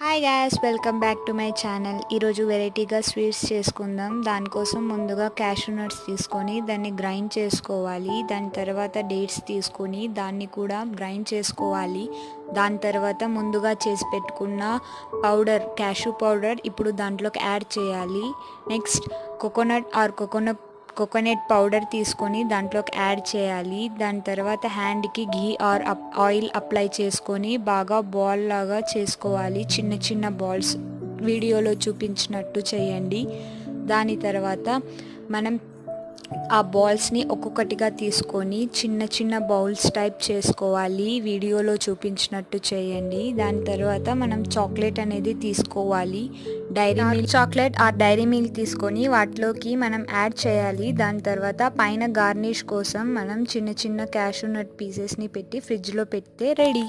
Hi gas, welcome back to my channel. ఈరోజు వెరైటీగా sweets చేసుకుందాం. దానికోసం ముందుగా క్యాషూ నట్స్ తీసుకొని దాన్ని గ్రైండ్ చేసుకోవాలి. దాని తర్వాత డేట్స్ తీసుకొని దాన్ని కూడా గ్రైండ్ చేసుకోవాలి. దాని తర్వాత ముందుగా చేసి పెట్టుకున్న పౌడర్, క్యాషూ పౌడర్ ఇప్పుడు దాంట్లోకి యాడ్ చేయాలి. నెక్స్ట్ కోకోనట్ పౌడర్ తీసుకొని దాంట్లోకి యాడ్ చేయాలి. దాని తర్వాత హ్యాండ్కి ఘీ ఆర్ ఆయిల్ అప్లై చేసుకొని బాగా బాల్ లాగా చేసుకోవాలి. చిన్న చిన్న బాల్స్ వీడియోలో చూపించినట్టు చేయండి. దాని తర్వాత మనం ఆ బాల్స్ని ఒక్కొక్కటిగా తీసుకొని చిన్న చిన్న బౌల్స్ టైప్ చేసుకోవాలి. వీడియోలో చూపించినట్టు చేయండి. దాని తర్వాత మనం చాక్లెట్ అనేది తీసుకోవాలి. డైరీ మిల్క్ చాక్లెట్ ఆ డైరీ మిల్క్ తీసుకొని వాటిలోకి మనం యాడ్ చేయాలి. దాని తర్వాత పైన గార్నిష్ కోసం మనం చిన్న చిన్న క్యాషూ నట్ పీసెస్ని పెట్టి ఫ్రిడ్జ్లో పెడితే రెడీ.